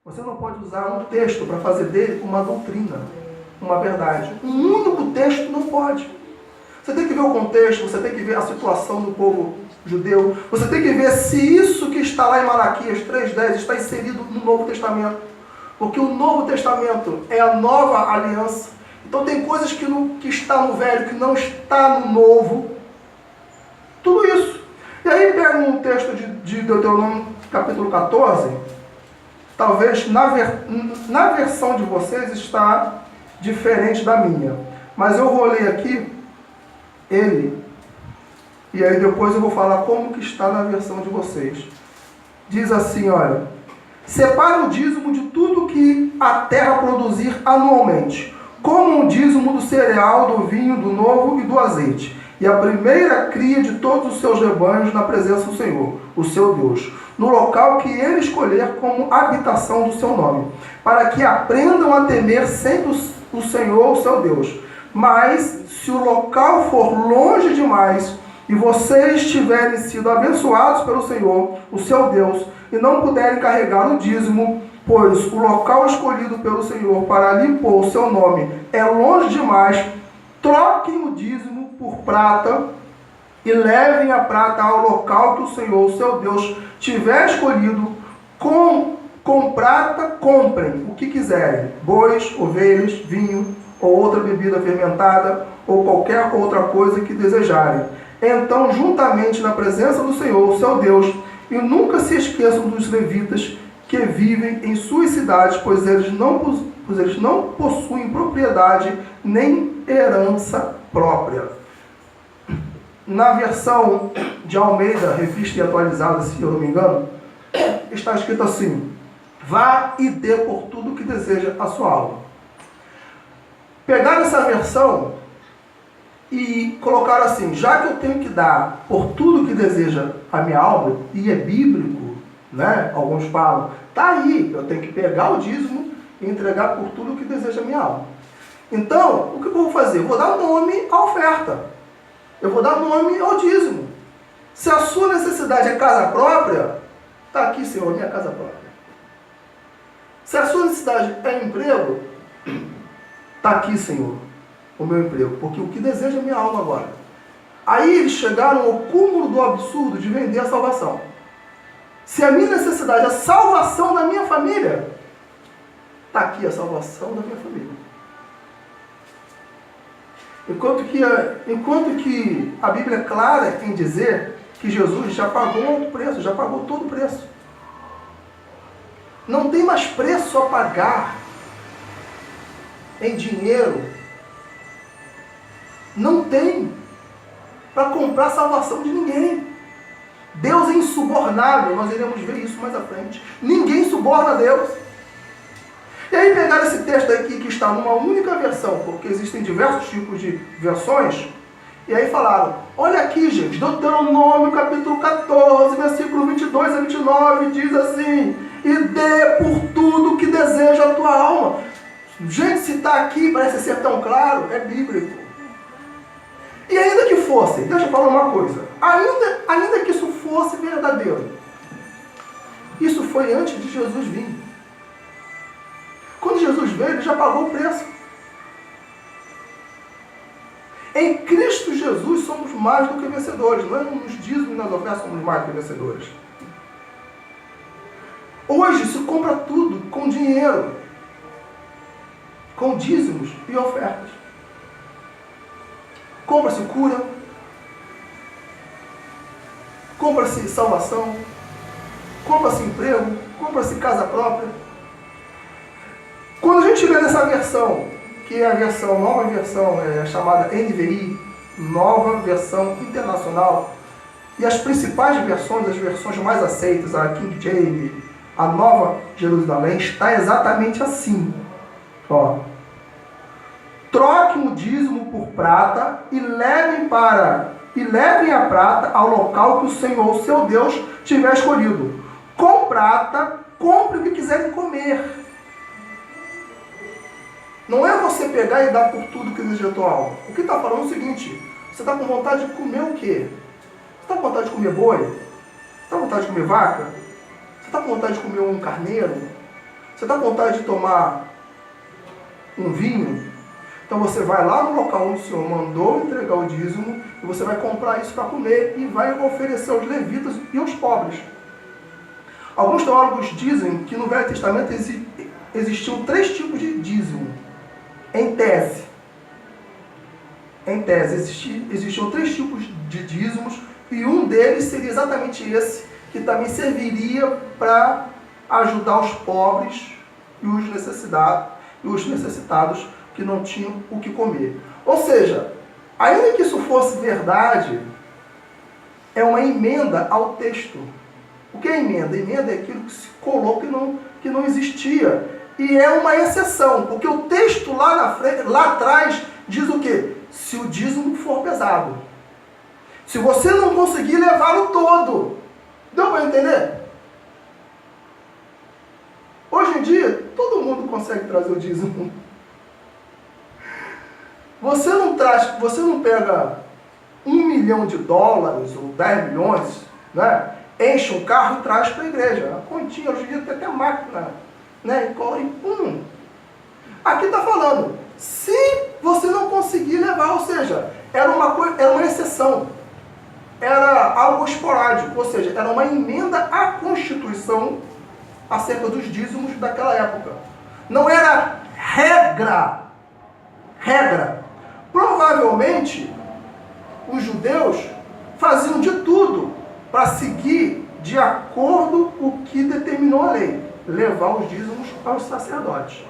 Você não pode usar um texto para fazer dele uma doutrina, uma verdade. Um único texto não pode. Você tem que ver o contexto, você tem que ver a situação do povo judeu. Você tem que ver se isso que está lá em Malaquias 3,10 está inserido no Novo Testamento. Porque o Novo Testamento é a nova aliança. Então tem coisas que está no Velho, que não está no Novo. Tudo isso. E aí pega um texto de Deuteronômio capítulo 14. Talvez na versão de vocês está diferente da minha. Mas eu vou ler aqui ele. E aí depois eu vou falar como que está na versão de vocês. Diz assim, olha. Separa o dízimo de tudo que a terra produzir anualmente, como o dízimo do cereal, do vinho, do novo e do azeite, e a primeira cria de todos os seus rebanhos na presença do Senhor, o seu Deus, no local que ele escolher como habitação do seu nome, para que aprendam a temer sempre o Senhor, o seu Deus. Mas, se o local for longe demais, e vocês tiverem sido abençoados pelo Senhor, o seu Deus, e não puderem carregar o dízimo, pois o local escolhido pelo Senhor para ali pôr o seu nome é longe demais, troquem o dízimo por prata e levem a prata ao local que o Senhor, o seu Deus, tiver escolhido. Com prata comprem o que quiserem, bois, ovelhas, vinho ou outra bebida fermentada ou qualquer outra coisa que desejarem. Então, juntamente na presença do Senhor, o seu Deus, e nunca se esqueçam dos levitas que vivem em suas cidades, pois eles não possuem propriedade nem herança própria. Na versão de Almeida, revista e atualizada, se eu não me engano, está escrito assim: vá e dê por tudo que deseja a sua alma. Pegaram essa versão e colocaram assim: já que eu tenho que dar por tudo que deseja a minha alma, e é bíblico, né? Alguns falam, tá aí, eu tenho que pegar o dízimo e entregar por tudo que deseja a minha alma. Então, o que eu vou fazer? Eu vou dar nome à oferta. Eu vou dar nome ao dízimo. Se a sua necessidade é casa própria, está aqui, Senhor, minha casa própria. Se a sua necessidade é emprego, está aqui, Senhor, o meu emprego, porque o que deseja a minha alma agora. Aí eles chegaram ao cúmulo do absurdo de vender a salvação. Se a minha necessidade é a salvação da minha família, está aqui a salvação da minha família. Enquanto que a Bíblia é clara em dizer que Jesus já pagou o preço, já pagou todo o preço. Não tem mais preço a pagar em dinheiro. Não tem para comprar a salvação de ninguém. Deus é insubornável, nós iremos ver isso mais à frente. Ninguém suborna a Deus. E aí pegaram esse texto aqui que está numa única versão, porque existem diversos tipos de versões, e aí falaram, olha aqui, gente, Deuteronômio capítulo 14, versículo 22 a 29, diz assim: e dê por tudo que deseja a tua alma. Gente, se está aqui, parece ser tão claro, é bíblico. E ainda que fosse, deixa eu falar uma coisa, ainda que isso fosse verdadeiro, isso foi antes de Jesus vir. Quando Jesus veio, ele já pagou o preço. Em Cristo Jesus somos mais do que vencedores. Não é nos dízimos e nas ofertas somos mais do que vencedores. Hoje se compra tudo com dinheiro, com dízimos e ofertas. Compra-se cura, compra-se salvação, compra-se emprego, compra-se casa própria. Quando a gente lê nessa versão, que é a versão, nova versão, chamada NVI, nova versão internacional, e as principais versões, as versões mais aceitas, a King James, a Nova Jerusalém, está exatamente assim. Ó. Troquem o dízimo por prata e levem a prata ao local que o Senhor, seu Deus, tiver escolhido. Com prata, compre o que quiserem comer. Não é você pegar e dar por tudo que deseja a tua alma. O que está falando é o seguinte: você está com vontade de comer o quê? Você está com vontade de comer boi? Você está com vontade de comer vaca? Você está com vontade de comer um carneiro? Você está com vontade de tomar um vinho? Então você vai lá no local onde o Senhor mandou entregar o dízimo e você vai comprar isso para comer e vai oferecer aos levitas e aos pobres. Alguns teólogos dizem que no Velho Testamento existiam 3 tipos de dízimo. Em tese. Existiam 3 tipos de dízimos e um deles seria exatamente esse, que também serviria para ajudar os pobres e os necessitados que não tinham o que comer. Ou seja, ainda que isso fosse verdade, é uma emenda ao texto. O que é emenda? Emenda é aquilo que se colocou que não existia. E é uma exceção, porque o texto lá atrás diz o quê? Se o dízimo for pesado. Se você não conseguir levá-lo todo. Deu para entender? Hoje em dia, todo mundo consegue trazer o dízimo. Você não pega $1 milhão ou 10 milhões, né? Enche um carro e traz para a igreja. A continha, hoje em dia tem até máquina, né? E pum. Aqui está falando, se você não conseguir levar, ou seja, era uma exceção. Era algo esporádico, ou seja, era uma emenda à Constituição acerca dos dízimos daquela época. Não era regra. Provavelmente, os judeus faziam de tudo para seguir de acordo com o que determinou a lei, levar os dízimos aos sacerdotes.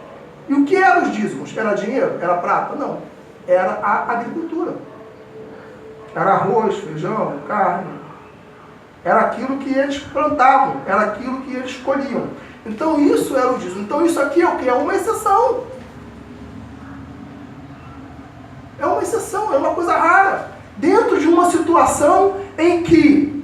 E o que eram os dízimos? Era dinheiro? Era prata? Não. Era a agricultura. Era arroz, feijão, carne. Era aquilo que eles plantavam, era aquilo que eles colhiam. Então isso era o dízimo. Então isso aqui é o que? É uma exceção. É uma exceção, é uma coisa rara. Dentro de uma situação em que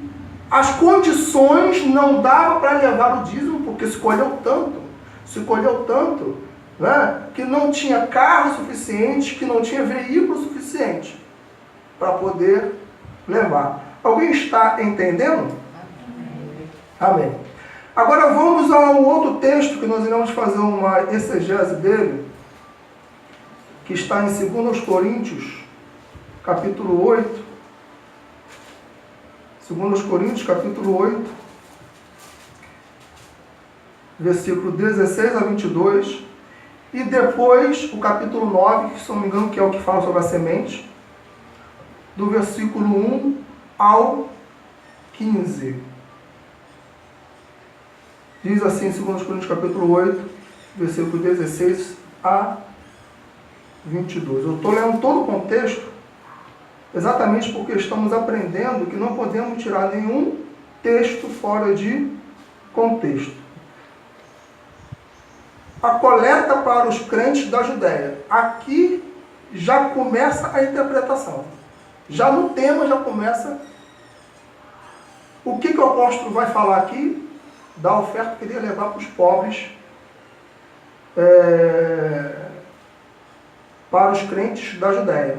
as condições não davam para levar o dízimo, porque se colheu tanto, né, que não tinha carro suficiente, que não tinha veículo suficiente para poder levar. Alguém está entendendo? Amém. Agora vamos a um outro texto que nós iremos fazer uma exegese dele, que está em 2 Coríntios, capítulo 8. 2 Coríntios, capítulo 8, versículo 16 a 22. E depois o capítulo 9, que se não me engano que é o que fala sobre a semente, do versículo 1 ao 15. Diz assim em 2 Coríntios capítulo 8, versículo 16 a 22. Eu estou lendo todo o contexto exatamente porque estamos aprendendo que não podemos tirar nenhum texto fora de contexto. A coleta para os crentes da Judéia. Aqui já começa a interpretação. Já no tema já começa. O que o apóstolo vai falar aqui? Da oferta que ele ia levar para os pobres, para os crentes da Judéia.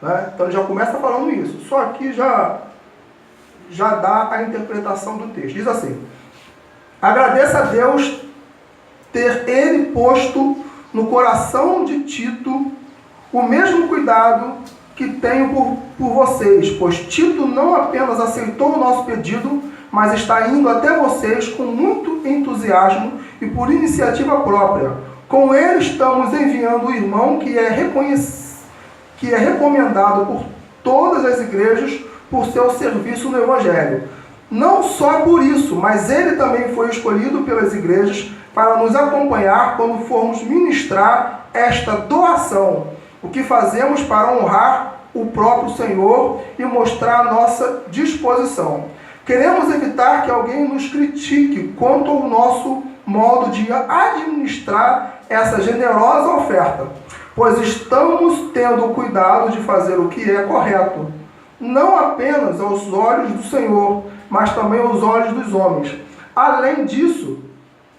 Né? Então ele já começa falando isso. Só aqui já dá a interpretação do texto. Diz assim: agradeça a Deus ter ele posto no coração de Tito o mesmo cuidado que tenho por vocês, pois Tito não apenas aceitou o nosso pedido, mas está indo até vocês com muito entusiasmo e por iniciativa própria. Com ele estamos enviando o irmão que é recomendado por todas as igrejas por seu serviço no Evangelho. Não só por isso, mas ele também foi escolhido pelas igrejas para nos acompanhar quando formos ministrar esta doação, o que fazemos para honrar o próprio Senhor e mostrar a nossa disposição. Queremos evitar que alguém nos critique quanto ao nosso modo de administrar essa generosa oferta, pois estamos tendo cuidado de fazer o que é correto, não apenas aos olhos do Senhor, mas também aos olhos dos homens. Além disso,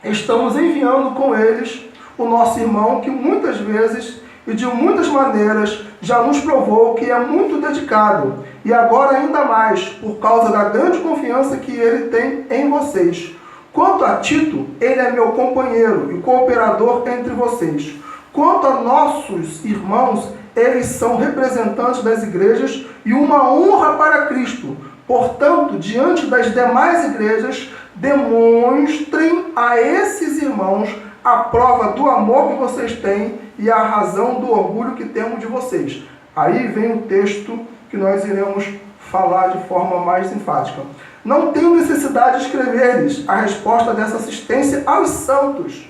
estamos enviando com eles o nosso irmão que muitas vezes e de muitas maneiras já nos provou que é muito dedicado, e agora ainda mais, por causa da grande confiança que ele tem em vocês. Quanto a Tito, ele é meu companheiro e cooperador entre vocês. Quanto a nossos irmãos, eles são representantes das igrejas e uma honra para Cristo. Portanto, diante das demais igrejas, demonstrem a esses irmãos a prova do amor que vocês têm e a razão do orgulho que temos de vocês. Aí vem o texto que nós iremos falar de forma mais enfática. Não tenho necessidade de escrever-lhes a resposta dessa assistência aos santos.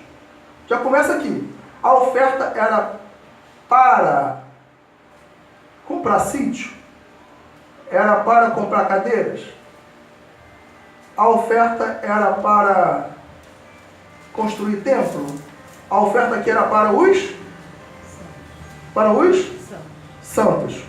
Já começa aqui. A oferta era para comprar sítio? Era para comprar cadeiras? A oferta era para construir templo? A oferta aqui era para os santos.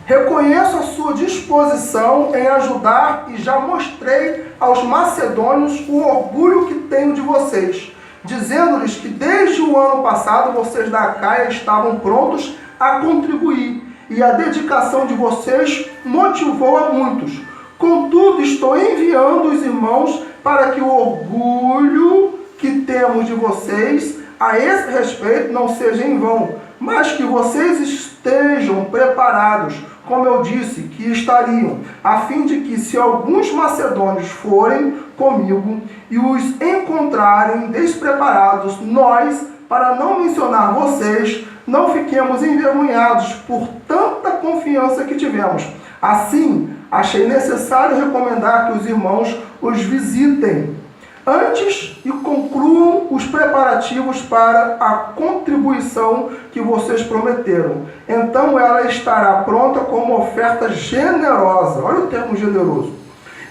Reconheço a sua disposição em ajudar e já mostrei aos macedônios o orgulho que tenho de vocês, dizendo-lhes que desde o ano passado vocês da Acaia estavam prontos a contribuir e a dedicação de vocês motivou a muitos. Contudo, estou enviando os irmãos para que o orgulho que temos de vocês a esse respeito não seja em vão, mas que vocês estejam preparados, como eu disse, que estariam, a fim de que, se alguns macedônios forem comigo e os encontrarem despreparados, nós, para não mencionar vocês, não fiquemos envergonhados por tanta confiança que tivemos. Assim, achei necessário recomendar que os irmãos os visitem antes e concluam os preparativos para a contribuição que vocês prometeram. Então ela estará pronta como oferta generosa. Olha o termo generoso.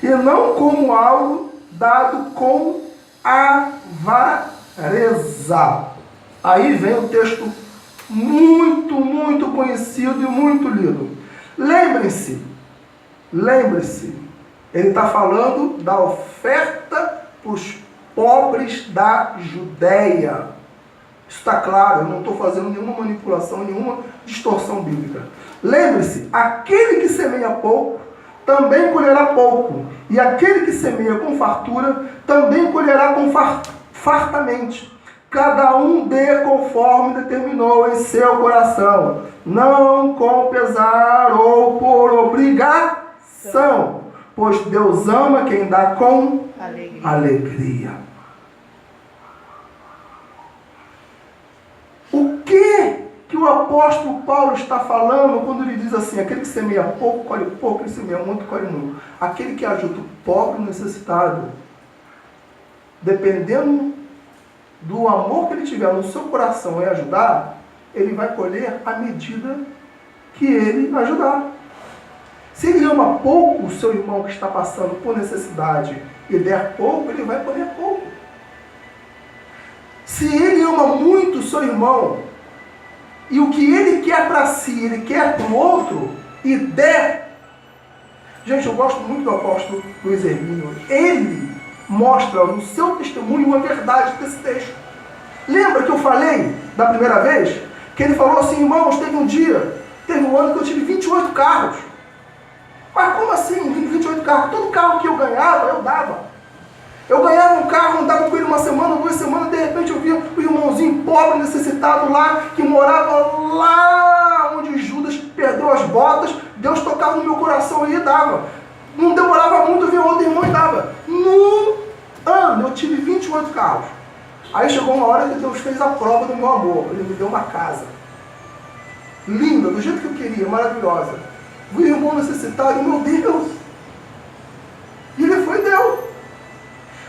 E não como algo dado com avareza. Aí vem o texto muito conhecido e muito lido. Lembre-se, ele está falando da oferta para os pobres da Judéia. Isso está claro, eu não estou fazendo nenhuma manipulação, nenhuma distorção bíblica. Lembre-se, aquele que semeia pouco, também colherá pouco. E aquele que semeia com fartura, também colherá com fartamente. Cada um dê conforme determinou em seu coração, não com pesar ou por obrigação, pois Deus ama quem dá com alegria. O que o apóstolo Paulo está falando quando ele diz assim: aquele que semeia pouco, colhe pouco, aquele que semeia muito, colhe muito. Aquele que ajuda o pobre necessitado, dependendo do amor que ele tiver no seu coração em ajudar, ele vai colher à medida que ele ajudar. Se ele ama pouco o seu irmão que está passando por necessidade e der pouco, ele vai colher pouco. Se ele ama muito o seu irmão e o que ele quer para si, ele quer para o outro e der. Gente, eu gosto muito do apóstolo Luiz Hermínio. Ele mostra no seu testemunho uma verdade desse texto. Lembra que eu falei da primeira vez? Que ele falou assim: irmãos, teve um ano que eu tive 28 carros. Mas como assim 28 carros? Todo carro que eu ganhava, eu dava. Eu ganhava um carro, andava com ele uma semana, 2 semanas, de repente eu via o irmãozinho pobre, necessitado lá, que morava lá onde Judas perdeu as botas. Deus tocava no meu coração e dava. Não demorava muito, eu via outro irmão e dava. Num ano eu tive 28 carros. Aí chegou uma hora que Deus fez a prova do meu amor. Ele me deu uma casa. Linda, do jeito que eu queria, maravilhosa. O irmão necessitado, meu Deus. E ele foi e deu.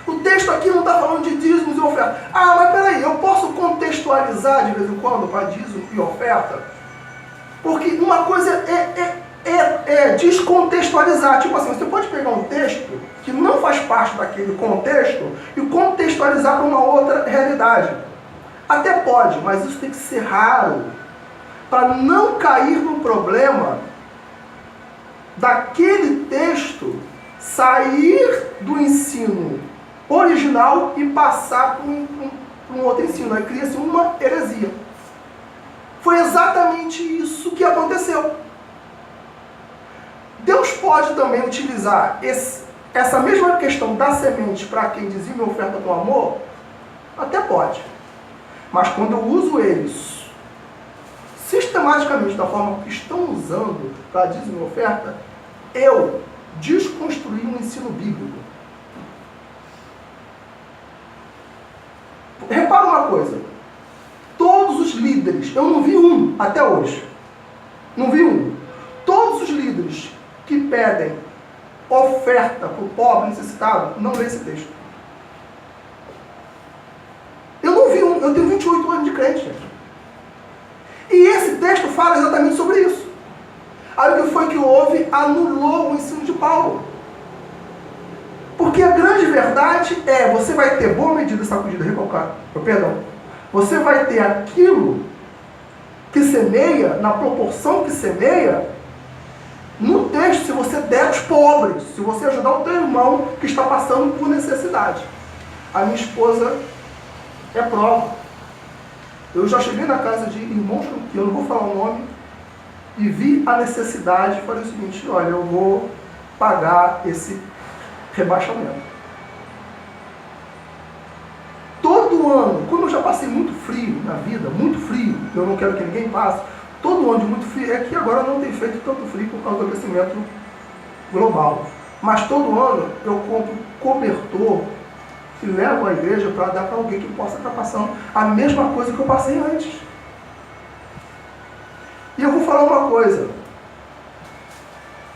O texto aqui não está falando de dízimos e oferta. Ah, mas peraí, eu posso contextualizar de vez em quando para dízimo e oferta? Porque uma coisa é descontextualizar. Tipo assim, você pode pegar um texto que não faz parte daquele contexto e contextualizar para uma outra realidade. Até pode, mas isso tem que ser raro, para não cair no problema daquele texto sair do ensino original e passar para um outro ensino. Aí cria-se uma heresia. Foi exatamente isso que aconteceu. Deus pode também utilizar essa mesma questão da semente para quem dizima e oferta com amor, até pode. Mas quando eu uso eles sistematicamente da forma que estão usando para dízimo e oferta, eu desconstruí um ensino bíblico. Repara uma coisa. Todos os líderes, eu não vi um até hoje. Não vi um. Todos os líderes que pedem oferta para o pobre necessitado, não lê esse texto. Eu não vi um. Eu tenho 28 anos de crente, gente. E esse texto fala exatamente sobre isso. Aí o que foi que houve? Anulou o ensino de Paulo. Porque a grande verdade é, você vai ter boa medida, sacudida, recalcada. Perdão. Você vai ter aquilo que semeia, na proporção que semeia, no texto, se você der aos pobres, se você ajudar o teu irmão que está passando por necessidade. A minha esposa é prova. Eu já cheguei na casa de irmãos, que eu não vou falar o nome, e vi a necessidade e falei o seguinte: olha, eu vou pagar esse rebaixamento. Todo ano, como eu já passei muito frio na vida, muito frio, eu não quero que ninguém passe, todo ano de muito frio, é que agora não tem feito tanto frio por causa do aquecimento global. Mas todo ano eu compro cobertor e levo à igreja para dar para alguém que possa estar passando a mesma coisa que eu passei antes. E eu vou falar uma coisa.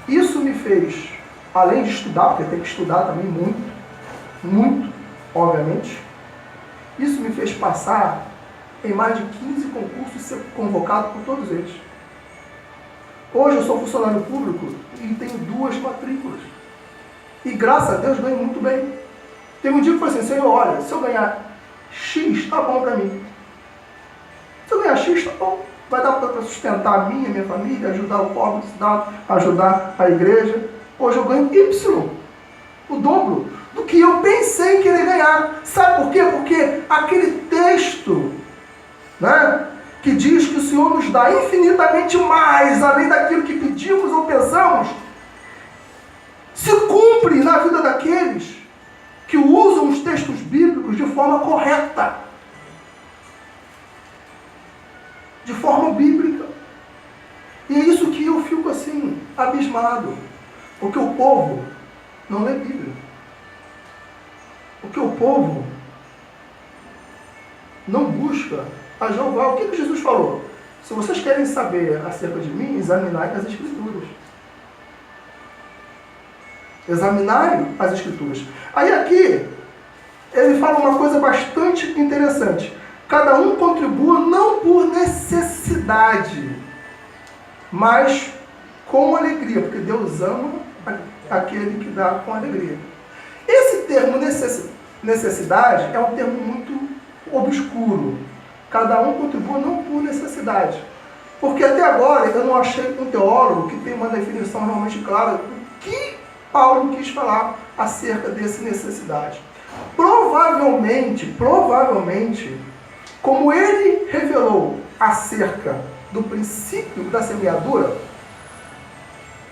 Isso me fez, além de estudar, porque tem que estudar também muito, obviamente, isso me fez passar em mais de 15 concursos e ser convocado por todos eles. Hoje eu sou funcionário público e tenho 2 matrículas. E graças a Deus ganho muito bem. Teve um dia que eu falei assim: Senhor, olha, se eu ganhar X, tá bom para mim. Se eu ganhar X, tá bom. Vai dar para sustentar a minha família, ajudar o pobre do cidade, ajudar a igreja. Hoje eu ganho Y, o dobro do que eu pensei em querer ganhar. Sabe por quê? Porque aquele texto, né, que diz que o Senhor nos dá infinitamente mais, além daquilo que pedimos ou pensamos, se cumpre na vida daqueles que usam os textos bíblicos de forma correta. De forma bíblica. E é isso que eu fico assim, abismado. Porque o povo não lê Bíblia. Porque o povo não busca a Jeová. O que Jesus falou? Se vocês querem saber acerca de mim, examinai as Escrituras. Examinai as Escrituras. Aí aqui, ele fala uma coisa bastante interessante. Cada um contribua não por necessidade, mas com alegria, porque Deus ama aquele que dá com alegria. Esse termo necessidade é um termo muito obscuro. Cada um contribua não por necessidade. Porque até agora eu não achei um teólogo que tem uma definição realmente clara do que Paulo quis falar acerca dessa necessidade. Provavelmente, como ele revelou acerca do princípio da semeadura,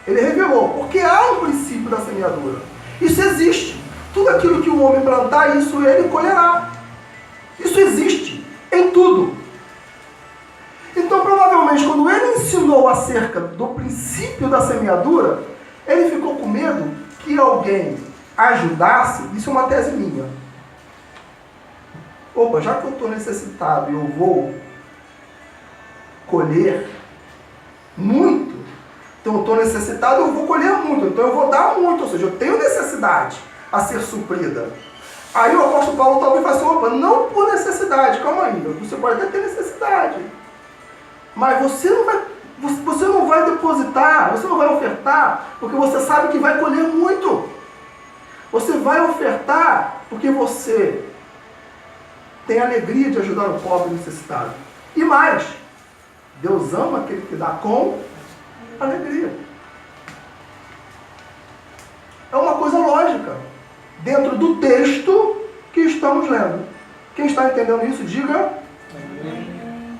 ele revelou, porque há um princípio da semeadura. Isso existe. Tudo aquilo que o homem plantar, isso ele colherá. Isso existe em tudo. Então, provavelmente, quando ele ensinou acerca do princípio da semeadura, ele ficou com medo que alguém ajudasse. Isso é uma tese minha. Opa, já que eu estou necessitado e eu vou colher muito, então eu estou necessitado, eu vou colher muito, então eu vou dar muito, ou seja, eu tenho necessidade a ser suprida. Aí o apóstolo Paulo talvez fale assim: opa, não por necessidade, calma aí, você pode até ter necessidade, mas você não vai depositar, você não vai ofertar, porque você sabe que vai colher muito. Você vai ofertar porque você tem alegria de ajudar o pobre necessitado. E mais, Deus ama aquele que dá com alegria. É uma coisa lógica, dentro do texto que estamos lendo. Quem está entendendo isso, diga amém.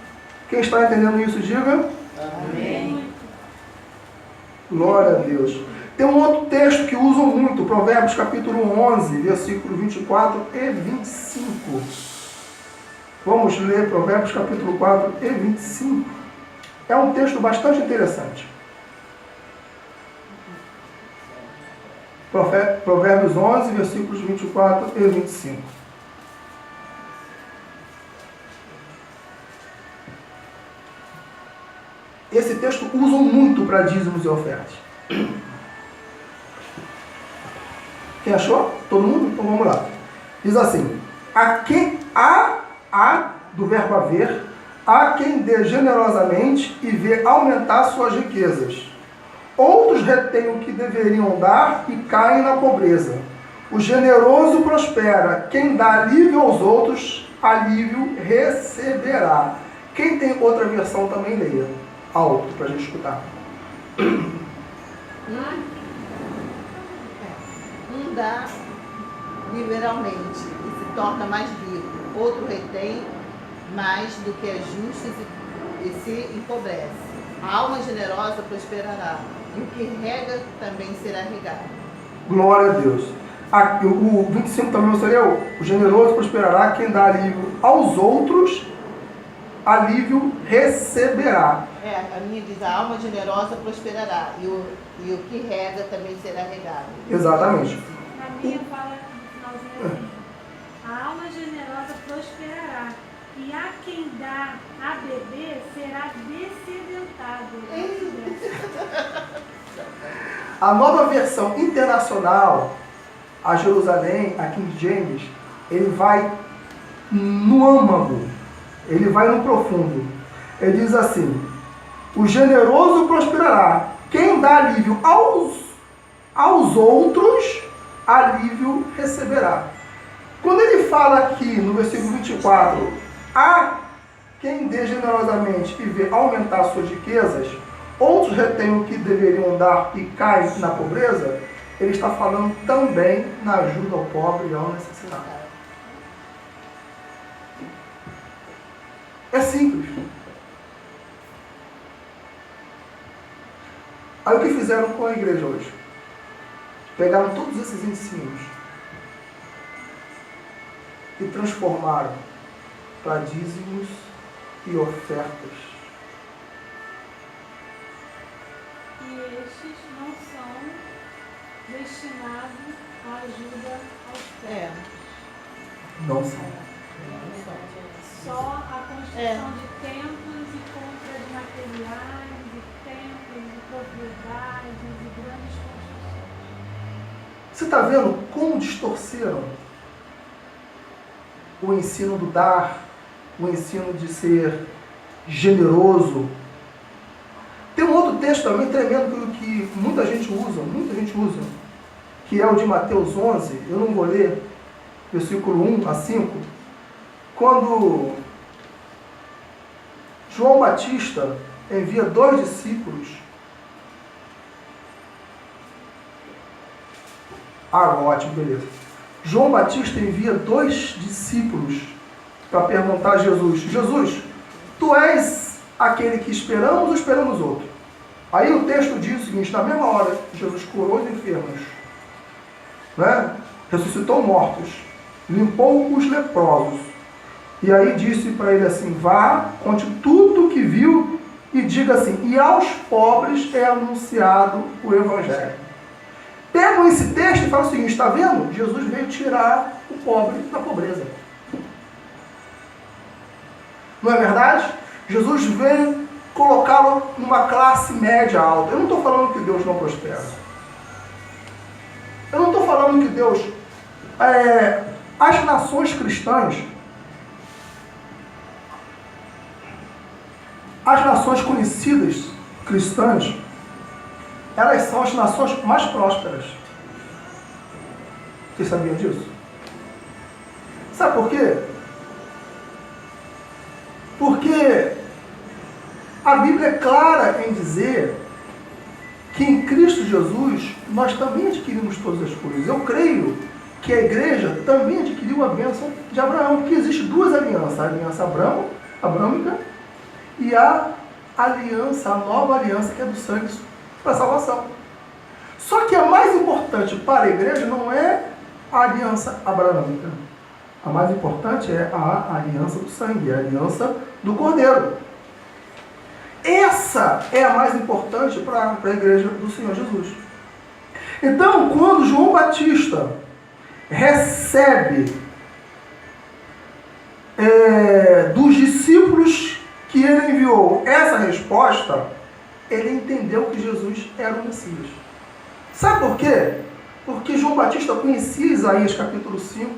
Quem está entendendo isso, diga amém. Glória a Deus. Tem um outro texto que usam muito, Provérbios capítulo 11, versículo 24 e 25. Vamos ler Provérbios capítulo 4 e 25. É um texto bastante interessante. Provérbios 11, versículos 24 e 25. Esse texto usam muito para dízimos e ofertas. Quem achou? Todo mundo? Então vamos lá. Diz assim: a quem do verbo haver, há quem dê generosamente e vê aumentar suas riquezas. Outros retêm o que deveriam dar e caem na pobreza. O generoso prospera. Quem dá alívio aos outros, alívio receberá. Quem tem outra versão também leia. Alto, para a gente escutar. Um dá liberalmente e se torna mais rico. Outro retém mais do que é justo e se empobrece. A alma generosa prosperará, e o que rega também será regado. Glória a Deus. O 25 também você leu? O generoso prosperará, quem dá alívio aos outros, alívio receberá. A minha diz, a alma generosa prosperará, e o que rega também será regado. Exatamente. Na minha fala no finalzinho assim, a alma generosa prosperará, e a quem dá a beber será descedentado. A nova versão internacional, a Jerusalém, a King James, ele vai no âmago, ele vai no profundo. Ele diz assim: o generoso prosperará, quem dá alívio aos outros, alívio receberá. Quando ele fala aqui no versículo 24, há quem dê generosamente e vê aumentar suas riquezas, outros retêm o que deveriam dar e caem na pobreza, ele está falando também na ajuda ao pobre e ao necessitado. É simples. Aí o que fizeram com a igreja hoje? Pegaram todos esses ensinos e transformaram para dízimos e ofertas. E estes não são destinados à ajuda aos pobres. Não são. Só a construção de templos e compra de materiais, de templos, de propriedades e grandes construções. Você está vendo como distorceram o ensino do dar, o ensino de ser generoso? Tem um outro texto também tremendo que muita gente usa, que é o de Mateus 11, eu não vou ler, versículo 1 a 5, quando João Batista envia 2 discípulos. Ótimo, beleza. João Batista envia 2 discípulos para perguntar a Jesus: Jesus, tu és aquele que esperamos ou esperamos outro? Aí o texto diz o seguinte: na mesma hora, Jesus curou os enfermos, né? Ressuscitou mortos, limpou os leprosos. E aí disse para ele assim: vá, conte tudo o que viu e diga assim: e aos pobres é anunciado o Evangelho. Pegam esse texto e falam o seguinte: está vendo? Jesus veio tirar o pobre da pobreza. Não é verdade? Jesus veio colocá-lo numa classe média alta. Eu não estou falando que Deus não prospera. Eu não estou falando que Deus... as nações cristãs, as nações conhecidas cristãs, elas são as nações mais prósperas. Vocês sabiam disso? Sabe por quê? Porque a Bíblia é clara em dizer que em Cristo Jesus nós também adquirimos todas as coisas. Eu creio que a igreja também adquiriu a bênção de Abraão, porque existem 2 alianças: a aliança abrâmica e a aliança, a nova aliança, que é do sangue para a salvação. Só que a mais importante para a igreja não é a aliança abraâmica. A mais importante é a aliança do sangue, a aliança do Cordeiro. Essa é a mais importante para a igreja do Senhor Jesus. Então, quando João Batista recebe dos discípulos que ele enviou essa resposta, ele entendeu que Jesus era o Messias. Sabe por quê? Porque João Batista conhecia Isaías capítulo 5,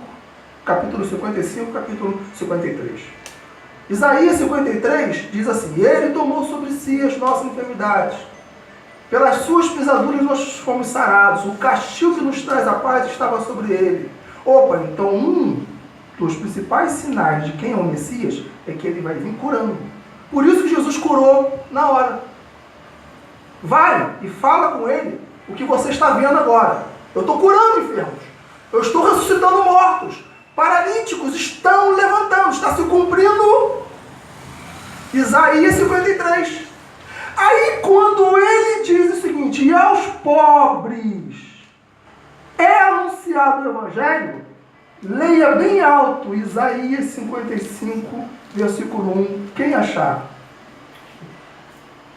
capítulo 55, capítulo 53. Isaías 53 diz assim: Ele tomou sobre si as nossas enfermidades, pelas suas pisaduras nós fomos sarados, o castigo que nos traz a paz estava sobre ele. Opa, então um dos principais sinais de quem é o Messias é que ele vai vir curando. Por isso que Jesus curou na hora. Vai e fala com ele o que você está vendo agora. Eu estou curando enfermos. Eu estou ressuscitando mortos. Paralíticos estão levantando. Está se cumprindo Isaías 53. Aí quando ele diz o seguinte: e aos pobres é anunciado o Evangelho, leia bem alto Isaías 55, versículo 1. Quem achar?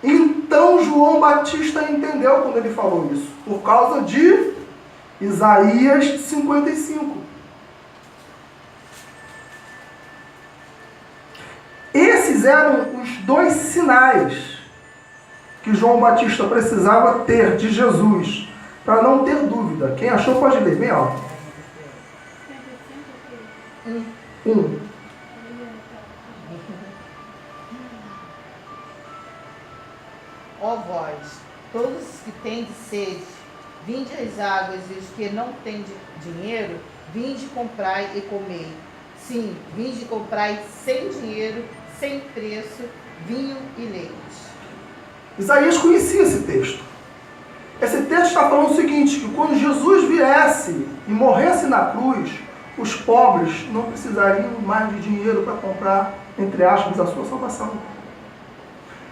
Então João Batista entendeu quando ele falou isso, por causa de Isaías 55. Esses eram os dois sinais que João Batista precisava ter de Jesus, para não ter dúvida. Quem achou pode ler bem alto. 1. Ó vós, todos os que tendes sede, vinde às águas, e os que não têm dinheiro, vinde comprai e comei. Sim, vinde comprai sem dinheiro, sem preço, vinho e leite. Isaías conhecia esse texto. Esse texto está falando o seguinte: que quando Jesus viesse e morresse na cruz, os pobres não precisariam mais de dinheiro para comprar, entre aspas, a sua salvação.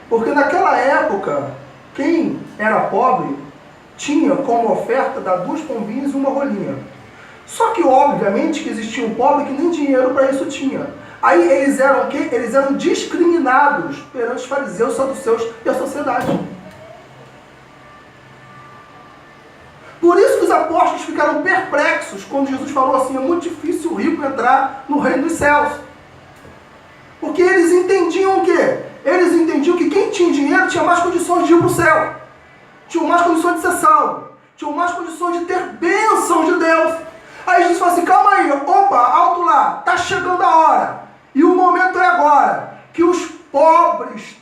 Porque naquela época, quem era pobre tinha como oferta dar 2 pombinhos e uma rolinha. Só que, obviamente, que existia um pobre que nem dinheiro para isso tinha. Aí eles eram o quê? Eles eram discriminados perante os fariseus, saduceus e a sociedade. Por isso que os apóstolos ficaram perplexos quando Jesus falou assim: é muito difícil o rico entrar no reino dos céus. Porque eles entendiam o quê? Eles entendiam que quem tinha dinheiro tinha mais condições de ir para o céu. Tinha mais condições de ser salvo. Tinha mais condições de ter bênção de Deus. Aí Jesus falou assim: calma aí, opa, alto lá, está chegando a hora. E o momento é agora, que os pobres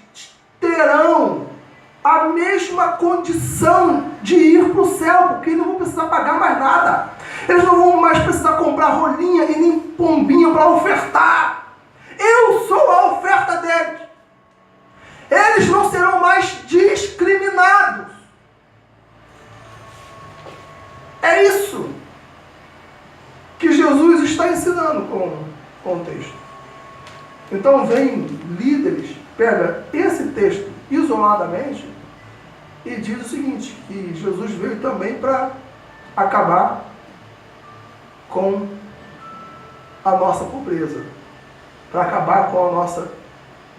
terão a mesma condição de ir para o céu, porque eles não vão precisar pagar mais nada. Eles não vão mais precisar comprar rolinha e nem pombinha para ofertar. Eu sou a oferta deles. Eles não serão mais discriminados. É isso que Jesus está ensinando com o texto. Então vem líderes, pega esse texto isoladamente e diz o seguinte: que Jesus veio também para acabar com a nossa pobreza, para acabar com a nossa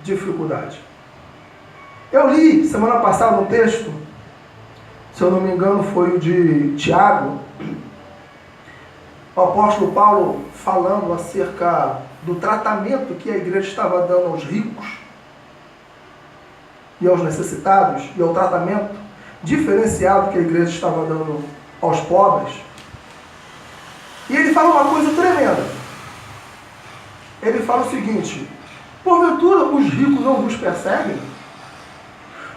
dificuldade. Eu li semana passada um texto, se eu não me engano foi o de Tiago, o apóstolo Paulo falando acerca do tratamento que a igreja estava dando aos ricos e aos necessitados, e ao tratamento diferenciado que a igreja estava dando aos pobres. E ele fala uma coisa tremenda. Ele fala o seguinte: porventura os ricos não vos perseguem?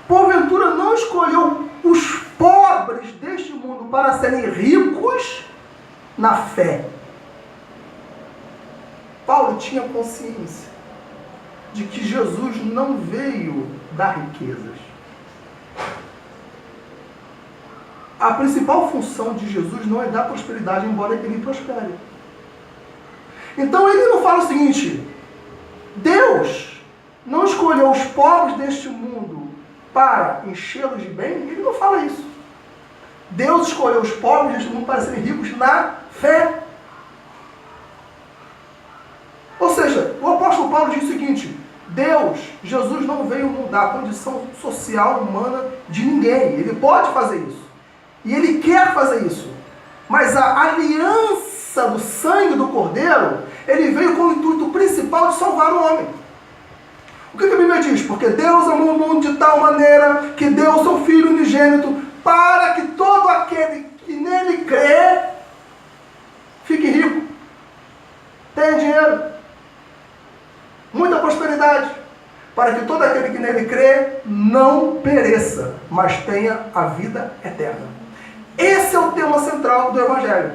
Porventura não escolheu os pobres deste mundo para serem ricos na fé? Paulo tinha consciência de que Jesus não veio dar riquezas. A principal função de Jesus não é dar prosperidade, embora ele prospere. Então ele não fala o seguinte: Deus não escolheu os pobres deste mundo para enchê-los de bem. Ele não fala isso. Deus escolheu os pobres deste mundo para serem ricos na fé. Ou seja, o apóstolo Paulo diz o seguinte: Jesus não veio mudar a condição social humana de ninguém. Ele pode fazer isso. E ele quer fazer isso. Mas a aliança do sangue do Cordeiro, ele veio com o intuito principal de salvar o homem. O que a Bíblia diz? Porque Deus amou o mundo de tal maneira que deu o seu Filho unigênito para que todo aquele que nele crê fique rico, tenha dinheiro, muita prosperidade, para que todo aquele que nele crê não pereça, mas tenha a vida eterna. Esse é o tema central do Evangelho.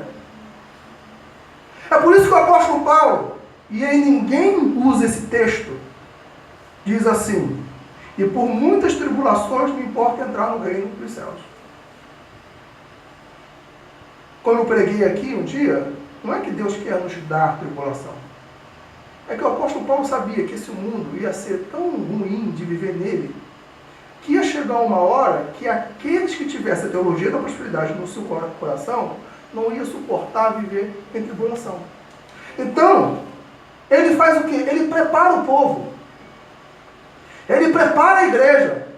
É por isso que o apóstolo Paulo, e aí ninguém usa esse texto, diz assim: e por muitas tribulações me importa entrar no reino dos céus. Quando eu preguei aqui um dia, não é que Deus quer nos dar tribulação. É que o apóstolo Paulo sabia que esse mundo ia ser tão ruim de viver nele, que ia chegar uma hora que aqueles que tivessem a teologia da prosperidade no seu coração não ia suportar viver em tribulação. Então, ele faz o quê? Ele prepara o povo. Ele prepara a igreja.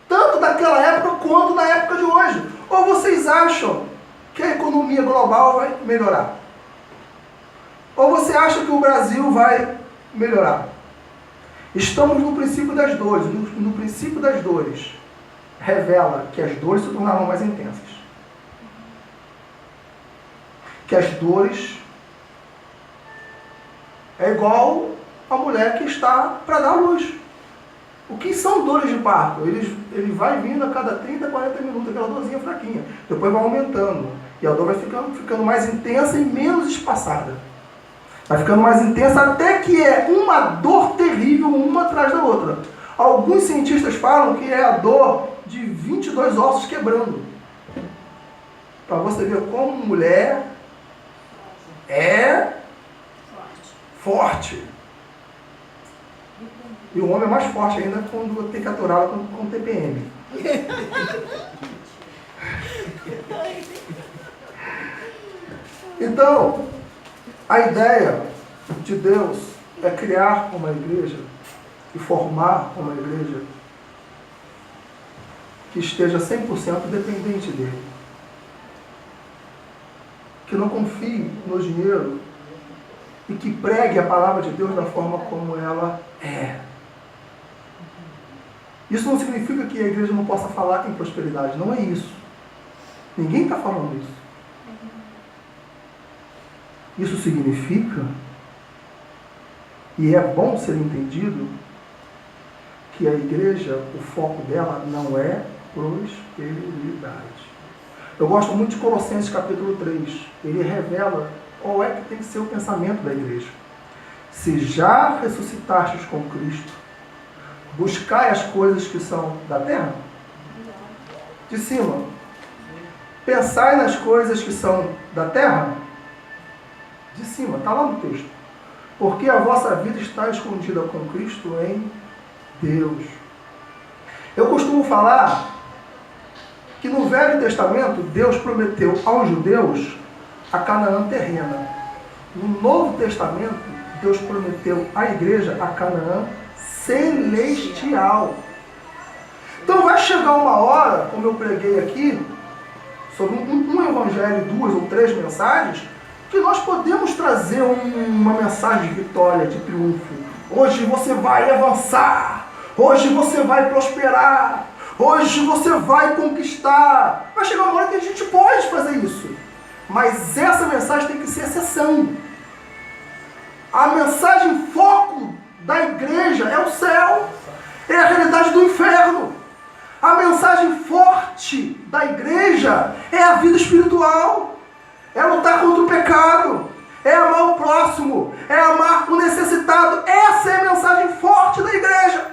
Tanto daquela época quanto na época de hoje. Ou vocês acham que a economia global vai melhorar? Ou você acha que o Brasil vai melhorar? Estamos no princípio das dores. No princípio das dores, revela que as dores se tornarão mais intensas. Que as dores é igual a mulher que está para dar luz. O que são dores de parto? Ele vai vindo a cada 30, 40 minutos, aquela dorzinha fraquinha. Depois vai aumentando. E a dor vai ficando mais intensa e menos espaçada. Vai ficando mais intensa até que é uma dor terrível, uma atrás da outra. Alguns cientistas falam que é a dor de 22 ossos quebrando. Para você ver como mulher é forte. E o homem é mais forte ainda quando tem que aturar com TPM. Então, a ideia de Deus é criar uma igreja e formar uma igreja que esteja 100% dependente dele. Que não confie no dinheiro e que pregue a palavra de Deus da forma como ela é. Isso não significa que a igreja não possa falar em prosperidade. Não é isso. Ninguém está falando isso. Isso significa, e é bom ser entendido, que a igreja, o foco dela não é prosperidade. Eu gosto muito de Colossenses capítulo 3. Ele revela qual é que tem que ser o pensamento da igreja. Se já ressuscitastes com Cristo, buscai as coisas que são da terra, de cima. Pensai nas coisas que são da terra, de cima, está lá no texto. Porque a vossa vida está escondida com Cristo em Deus. Eu costumo falar que no Velho Testamento Deus prometeu aos judeus a Canaã terrena. No Novo Testamento Deus prometeu à igreja a Canaã celestial. Então vai chegar uma hora, como eu preguei aqui, sobre um evangelho, 2 ou 3 mensagens, que nós podemos trazer uma mensagem de vitória, de triunfo. Hoje você vai avançar, hoje você vai prosperar, hoje você vai conquistar. Vai chegar uma hora que a gente pode fazer isso. Mas essa mensagem tem que ser exceção. A mensagem foco da igreja é o céu, é a realidade do inferno. A mensagem forte da igreja é a vida espiritual, é lutar contra o pecado, é amar o próximo, é amar o necessitado. Essa é a mensagem forte da igreja.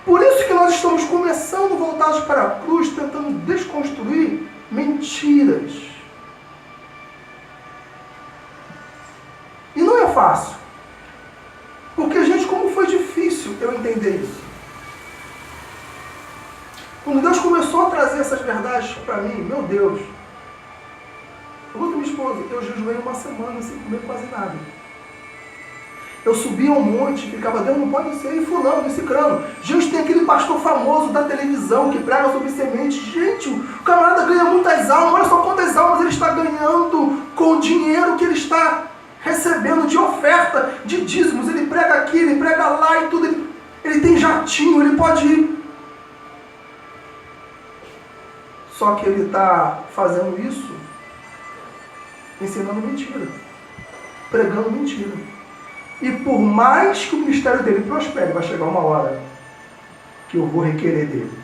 Por isso que nós estamos começando voltados para a cruz, tentando desconstruir mentiras. E não é fácil. Porque, gente, como foi difícil eu entender isso. Quando Deus começou a trazer essas verdades para mim, meu Deus, eu vou com minha esposa, eu jejuei uma semana sem comer quase nada. Eu subia ao monte, ficava, Deus não pode ser, e fulano, e cicrano. Gente, tem aquele pastor famoso da televisão que prega sobre semente. Gente, o camarada ganha muitas almas, olha só quantas almas ele está ganhando com o dinheiro que ele está recebendo de oferta, de dízimos. Ele prega aqui, ele prega lá e tudo. Ele tem jatinho, ele pode ir. Só que ele está fazendo isso ensinando mentira, pregando mentira. E por mais que o ministério dele prospere, vai chegar uma hora que eu vou requerer dele.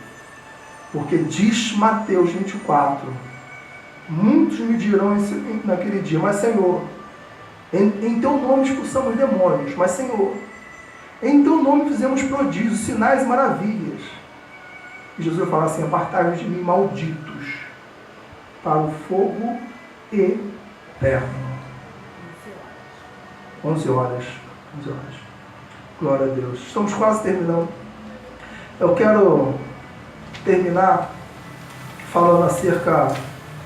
Porque diz Mateus 24, muitos me dirão naquele dia, mas Senhor, em teu nome expulsamos demônios, mas Senhor, em teu nome fizemos prodígios, sinais e maravilhas. E Jesus vai falar assim, apartai-vos de mim, malditos, para o fogo eterno. 11 horas. Glória a Deus. Estamos quase terminando. Eu quero terminar falando acerca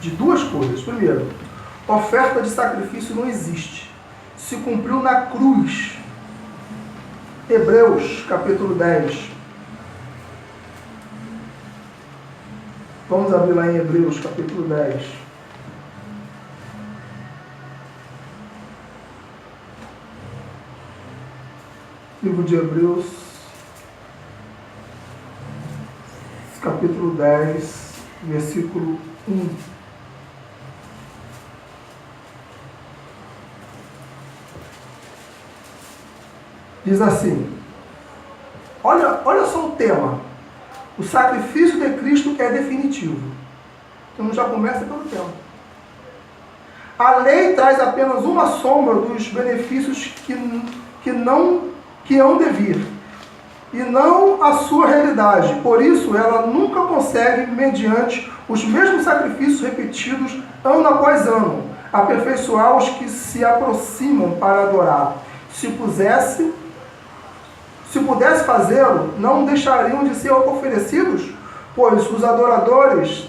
de duas coisas. Primeiro, oferta de sacrifício não existe. Se cumpriu na cruz. Hebreus, capítulo 10. Vamos abrir lá em Hebreus, capítulo 10. Livro de Hebreus, capítulo 10, versículo 1. Diz assim, olha só o tema. O sacrifício de Cristo é definitivo. Então já começa pelo tema. A lei traz apenas uma sombra dos benefícios que hão de vir, e não a sua realidade. Por isso, ela nunca consegue, mediante os mesmos sacrifícios repetidos ano após ano, aperfeiçoar os que se aproximam para adorar. Se pudesse fazê-lo, não deixariam de ser oferecidos, pois os adoradores,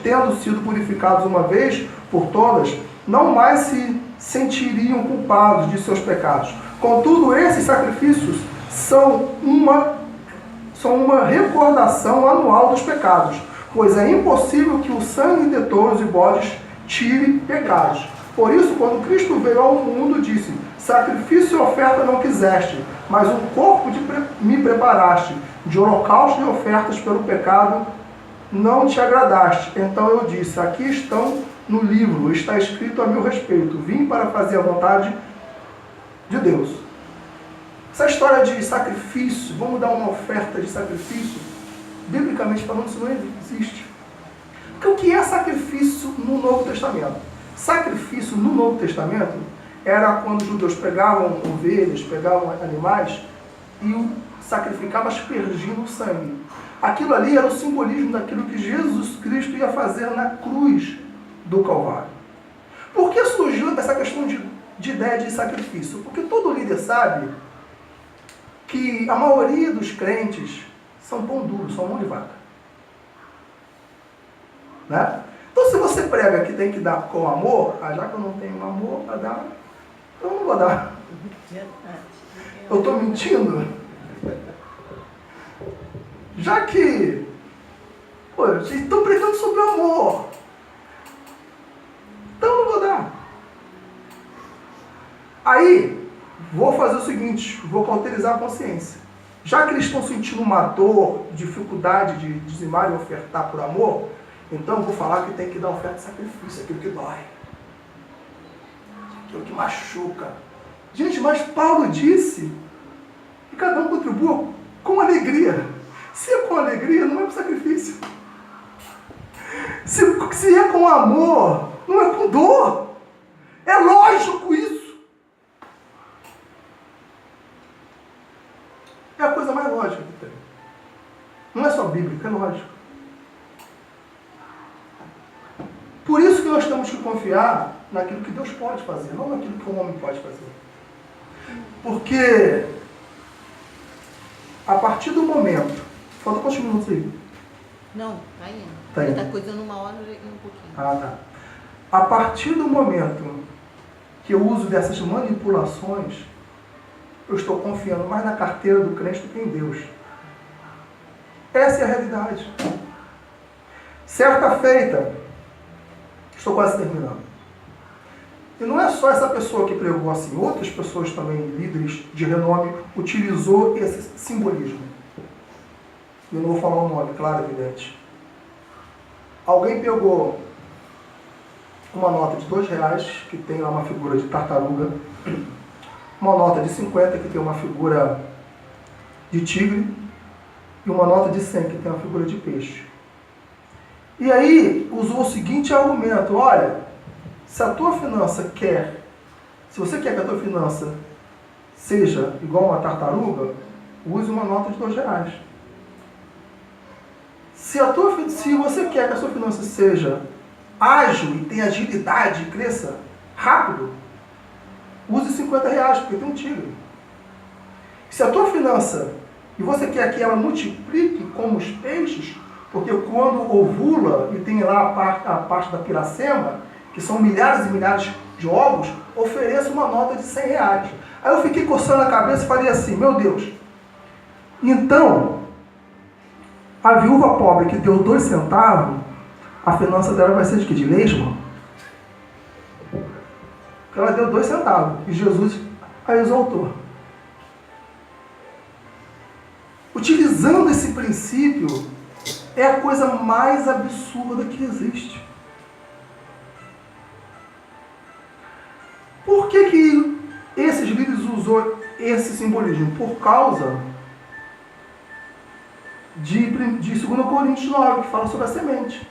tendo sido purificados uma vez por todas, não mais se sentiriam culpados de seus pecados. Contudo, esses sacrifícios são uma recordação anual dos pecados, pois é impossível que o sangue de touros e bodes tire pecados. Por isso, quando Cristo veio ao mundo, disse, sacrifício e oferta não quiseste, mas um corpo me preparaste, de holocausto e ofertas pelo pecado não te agradaste. Então eu disse, aqui estão no livro, está escrito a meu respeito, vim para fazer a vontade de Deus. Essa história de sacrifício, vamos dar uma oferta de sacrifício, biblicamente falando, isso não existe. Porque o que é sacrifício no Novo Testamento? Sacrifício no Novo Testamento era quando os judeus pegavam ovelhas, pegavam animais e sacrificavam aspergindo o sangue. Aquilo ali era o simbolismo daquilo que Jesus Cristo ia fazer na cruz do Calvário. Por que surgiu essa questão de ideia de sacrifício? Porque todo líder sabe que a maioria dos crentes são pão duro, são mão de vaca. Né? Então se você prega que tem que dar com amor, já que eu não tenho amor para dar, então eu não vou dar. Eu estou mentindo? Já que vocês estão pregando sobre o amor, então eu não vou dar. Aí, vou fazer o seguinte, vou cauterizar a consciência. Já que eles estão sentindo uma dor, dificuldade de dizimar e ofertar por amor, então eu vou falar que tem que dar oferta de sacrifício, aquilo que dói, aquilo que machuca. Gente, mas Paulo disse que cada um contribua com alegria. Se é com alegria, não é com sacrifício. Se é com amor, não é com dor. É lógico isso. É a coisa mais lógica que tem. Não é só bíblica, é lógico. Por isso que nós temos que confiar naquilo que Deus pode fazer, não naquilo que o homem pode fazer. Porque a partir do momento... Falta quantos minutos aí? Não, tá indo. Tá Ele indo. tá coisando 1 hora e um pouquinho. Ah, tá. A partir do momento que eu uso dessas manipulações, eu estou confiando mais na carteira do crente do que em Deus. Essa é a realidade. Certa feita, estou quase terminando. E não é só essa pessoa que pregou assim, outras pessoas também, líderes de renome, utilizou esse simbolismo. Eu não vou falar o nome, claro, evidente. Alguém pegou uma nota de R$2, que tem lá uma figura de tartaruga, uma nota de 50, que tem uma figura de tigre, e uma nota de 100, que tem uma figura de peixe. E aí, usou o seguinte argumento: olha, se a tua finança quer, se você quer que a tua finança seja igual uma tartaruga, use uma nota de R$2. Se você quer que a sua finança seja ágil e tenha agilidade e cresça rápido, use R$50, porque tem um tigre. Se a tua finança, e você quer que ela multiplique como os peixes, porque quando ovula e tem lá a parte da piracema, que são milhares e milhares de ovos, ofereça uma nota de R$100. Aí eu fiquei coçando a cabeça e falei assim, meu Deus, então, a viúva pobre que deu 2 centavos, a finança dela vai ser de quê? De lesma? Porque ela deu 2 centavos e Jesus a exaltou. Utilizando esse princípio, é a coisa mais absurda que existe. Por que esses líderes usou esse simbolismo? Por causa de 2 Coríntios 9, que fala sobre a semente.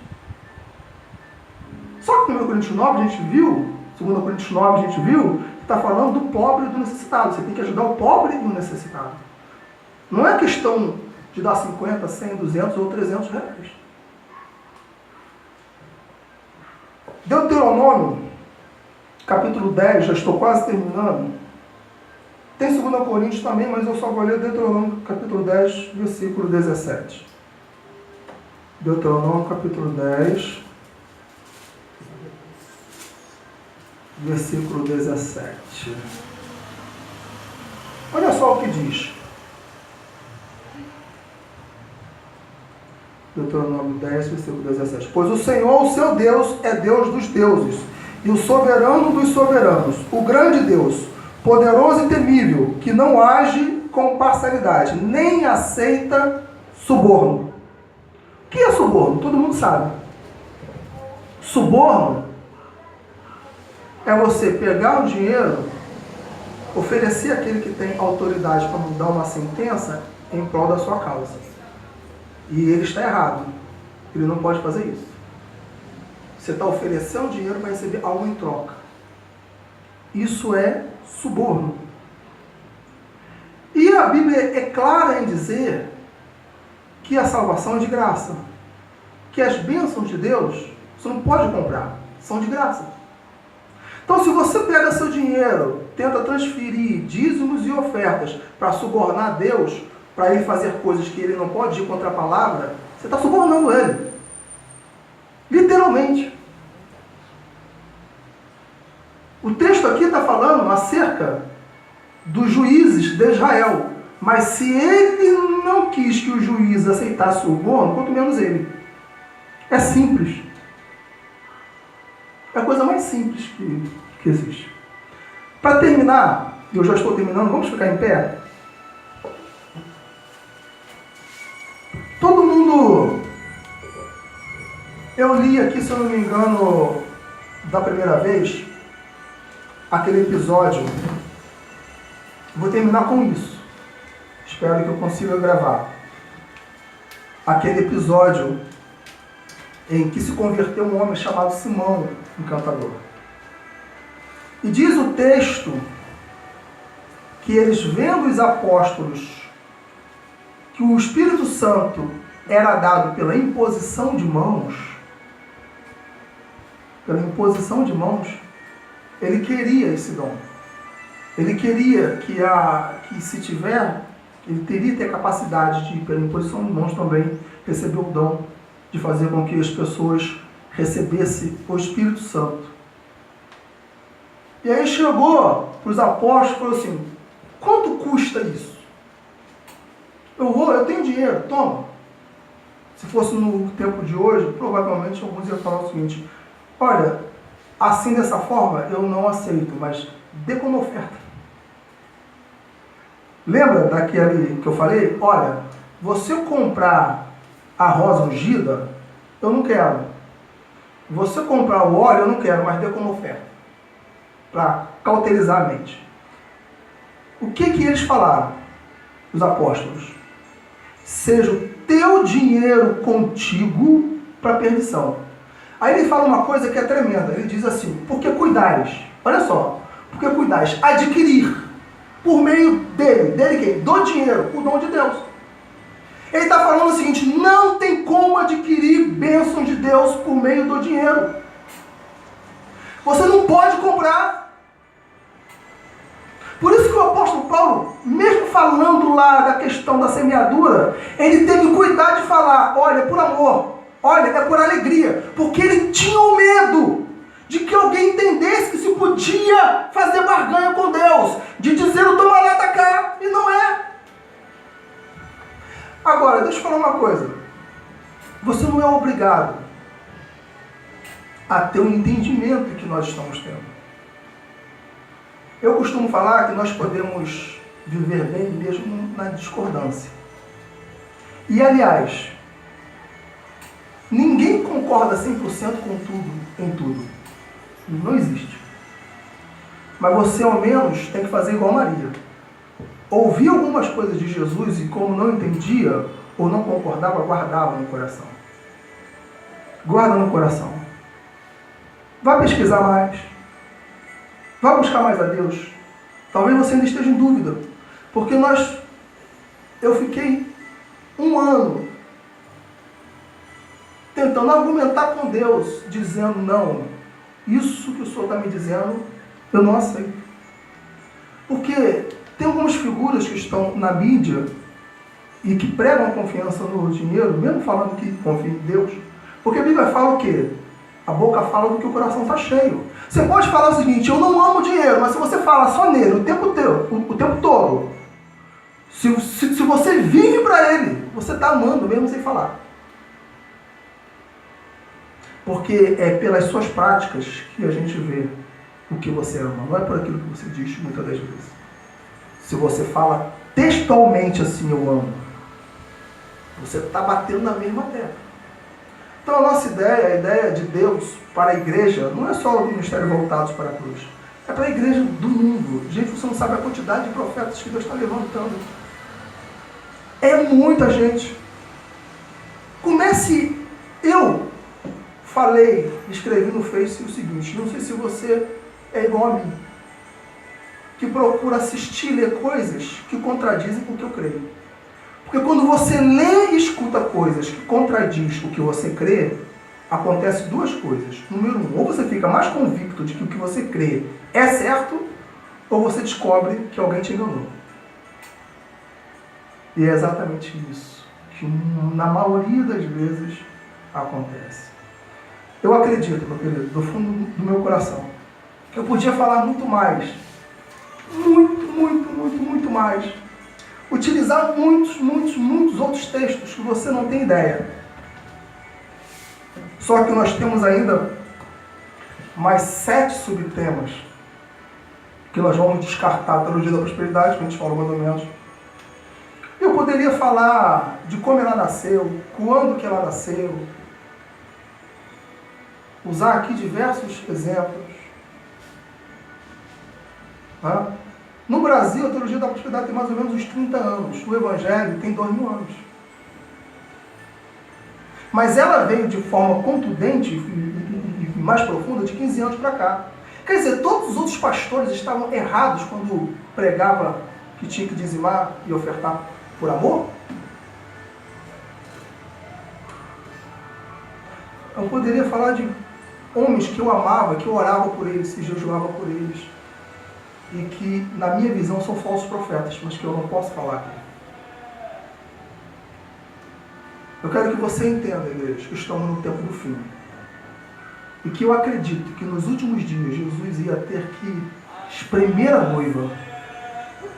Só que 1 Coríntios 9 a gente viu, 2 Coríntios 9 a gente viu, que está falando do pobre e do necessitado. Você tem que ajudar o pobre e o necessitado. Não é questão de dar 50, 100, 200 ou 300 reais. Deuteronômio, capítulo 10, já estou quase terminando. Tem 2 Coríntios também, mas eu só vou ler Deuteronômio, capítulo 10, versículo 17. Deuteronômio, capítulo 10, versículo 17. Olha só o que diz. Deuteronômio 10, versículo 17. Pois o Senhor, o seu Deus, é Deus dos deuses, e o soberano dos soberanos, o grande Deus, poderoso e temível, que não age com parcialidade, nem aceita suborno. O que é suborno? Todo mundo sabe. Suborno é você pegar o dinheiro, oferecer àquele que tem autoridade para mudar uma sentença em prol da sua causa. E ele está errado. Ele não pode fazer isso. Você está oferecendo dinheiro para receber algo em troca. Isso é suborno. E a Bíblia é clara em dizer que a salvação é de graça. Que as bênçãos de Deus você não pode comprar. São de graça. Então, se você pega seu dinheiro, tenta transferir dízimos e ofertas para subornar Deus, para ele fazer coisas que ele não pode ir contra a palavra, você está subornando ele. Literalmente. O texto aqui está falando acerca dos juízes de Israel. Mas se ele não quis que o juiz aceitasse o suborno, quanto menos ele. É simples. É a coisa mais simples que existe. Para terminar, eu já estou terminando, vamos ficar em pé? Todo mundo... Eu li aqui, se eu não me engano, da primeira vez, aquele episódio. Vou terminar com isso. Espero que eu consiga gravar. Aquele episódio em que se converteu um homem chamado Simão, encantador. E diz o texto que eles, vendo os apóstolos, que o Espírito Santo era dado pela imposição de mãos, ele queria esse dom. Ele queria que se tiver ele teria que ter a capacidade de, pela imposição de mãos também, receber o dom de fazer com que as pessoas recebessem o Espírito Santo. E aí chegou para os apóstolos e falou assim, quanto custa isso? Eu tenho dinheiro, toma. Se fosse no tempo de hoje, provavelmente alguns iam falar o seguinte, olha, assim dessa forma eu não aceito, mas dê como oferta. Lembra daquele que eu falei? Olha, você comprar a rosa ungida, eu não quero. Você comprar o óleo, eu não quero, mas dê como oferta. Para cauterizar a mente. O que eles falaram, os apóstolos? Seja o teu dinheiro contigo para perdição. Aí ele fala uma coisa que é tremenda. Ele diz assim, porque cuidais, olha só, porque cuidais, adquirir por meio dele quem? Do dinheiro, o dom de Deus. Ele está falando o seguinte, não tem como adquirir bênção de Deus por meio do dinheiro. Você não pode comprar. Por isso que o apóstolo Paulo, mesmo falando lá da questão da semeadura, ele teve cuidado de falar, olha, por amor, olha, é por alegria, porque ele tinha o medo de que alguém entendesse que se podia fazer barganha com Deus, de dizer o toma lá da cá, e não é. Agora, deixa eu falar uma coisa, você não é obrigado a ter o entendimento que nós estamos tendo. Eu costumo falar que nós podemos viver bem mesmo na discordância. E, aliás, ninguém concorda 100% com tudo, em tudo. Não existe. Mas você, ao menos, tem que fazer igual Maria. Ouvir algumas coisas de Jesus e, como não entendia ou não concordava, guardava no coração. Guarda no coração. Vai pesquisar mais. Vai buscar mais a Deus. Talvez você ainda esteja em dúvida. Porque eu fiquei 1 ano tentando argumentar com Deus, dizendo, não, isso que o Senhor está me dizendo, eu não aceito. Porque tem algumas figuras que estão na mídia e que pregam confiança no dinheiro, mesmo falando que confia em Deus. Porque a Bíblia fala o quê? A boca fala do que o coração está cheio. Você pode falar o seguinte, eu não amo dinheiro, mas se você fala só nele o tempo todo, se você vive para ele, você está amando mesmo sem falar. Porque é pelas suas práticas que a gente vê o que você ama, não é por aquilo que você diz muitas das vezes. Se você fala textualmente assim, eu amo, você está batendo na mesma tecla. Então a nossa ideia, a ideia de Deus para a igreja, não é só o ministério voltados para a cruz. É para a igreja do mundo. Gente, você não sabe a quantidade de profetas que Deus está levantando. É muita gente. Eu falei, escrevi no Face o seguinte, não sei se você é igual a mim, que procura assistir e ler coisas que contradizem o que eu creio. Porque quando você lê e escuta coisas que contradiz o que você crê, acontece 2 coisas. Número 1, ou você fica mais convicto de que o que você crê é certo, ou você descobre que alguém te enganou. E é exatamente isso que na maioria das vezes acontece. Eu acredito, meu querido, do fundo do meu coração, que eu podia falar muito mais. Muito mais. Utilizar muitos outros textos que você não tem ideia. Só que nós temos ainda mais 7 subtemas que nós vamos descartar pelo dia da prosperidade, que a gente falou mais ou menos. Eu poderia falar de como ela nasceu, quando que ela nasceu, usar aqui diversos exemplos. No Brasil, a teologia da prosperidade tem mais ou menos uns 30 anos. O Evangelho tem 2000 anos. Mas ela veio de forma contundente e mais profunda de 15 anos para cá. Quer dizer, todos os outros pastores estavam errados quando pregava que tinha que dizimar e ofertar por amor? Eu poderia falar de homens que eu amava, que eu orava por eles e jejuava por eles. E que, na minha visão, são falsos profetas, mas que eu não posso falar aqui. Eu quero que você entenda, igreja, que estamos no tempo do fim. E que eu acredito que nos últimos dias Jesus ia ter que espremer a noiva,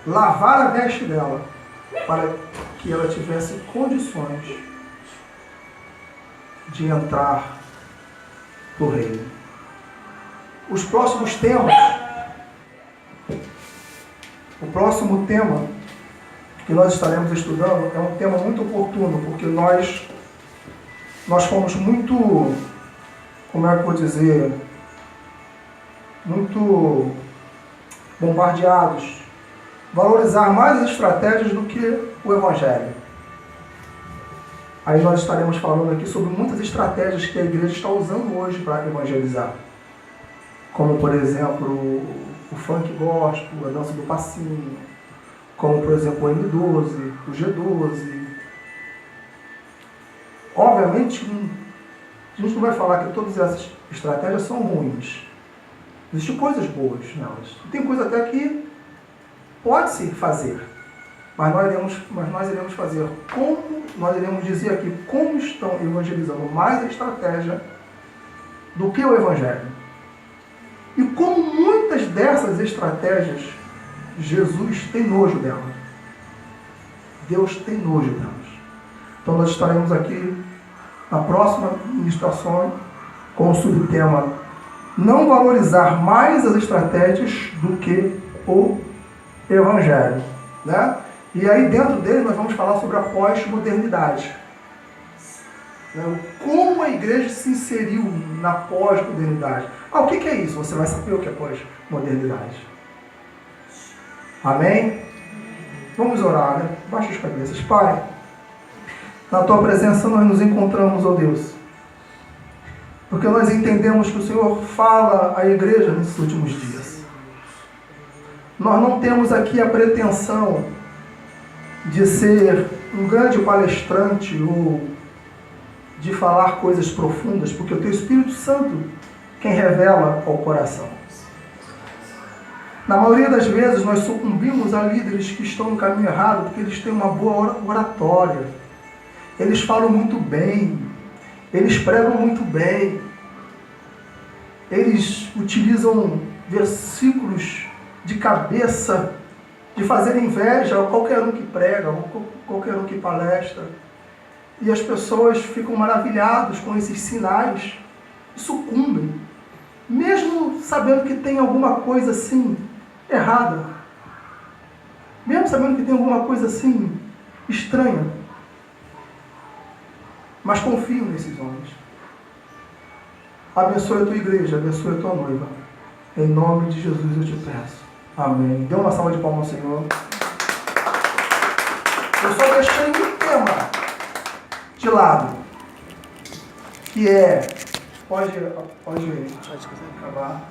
lavar a veste dela, para que ela tivesse condições de entrar no reino. Os próximos temas, o próximo tema que nós estaremos estudando é um tema muito oportuno, porque nós fomos muito, como é que eu vou dizer, muito bombardeados, valorizar mais as estratégias do que o Evangelho. Aí nós estaremos falando aqui sobre muitas estratégias que a igreja está usando hoje para evangelizar. Como, por exemplo, o funk gospel, a dança do passinho, como, por exemplo, o M12, o G12. Obviamente, a gente não vai falar que todas essas estratégias são ruins. Existem coisas boas nelas. Tem coisa até que pode-se fazer. Mas nós iremos fazer como, nós iremos dizer aqui como estão evangelizando mais a estratégia do que o Evangelho. E como muitas dessas estratégias, Jesus tem nojo delas. Deus tem nojo delas. Então nós estaremos aqui na próxima ministração com o subtema não valorizar mais as estratégias do que o Evangelho, né? E aí dentro dele nós vamos falar sobre a pós-modernidade, né? Como a igreja se inseriu na pós-modernidade. O que é isso? Você vai saber o que é pós-modernidade. Amém? Vamos orar, né? Baixa as cabeças. Pai, na Tua presença nós nos encontramos, ó Deus, porque nós entendemos que o Senhor fala à igreja nesses últimos dias. Nós não temos aqui a pretensão de ser um grande palestrante ou de falar coisas profundas, porque o Teu Espírito Santo quem revela ao coração. Na maioria das vezes nós sucumbimos a líderes que estão no caminho errado porque eles têm uma boa oratória. Eles falam muito bem, eles pregam muito bem, eles utilizam versículos de cabeça, de fazer inveja a qualquer um que prega, ou qualquer um que palestra. E as pessoas ficam maravilhadas com esses sinais e sucumbem, mesmo sabendo que tem alguma coisa assim errada, mesmo sabendo que tem alguma coisa assim estranha, mas confiam nesses homens. Abençoe a tua igreja, abençoe a tua noiva. Em nome de Jesus eu te peço. Amém. Dê uma salva de palmas ao Senhor. Eu só deixei um tema de lado, que é... Pode acabar.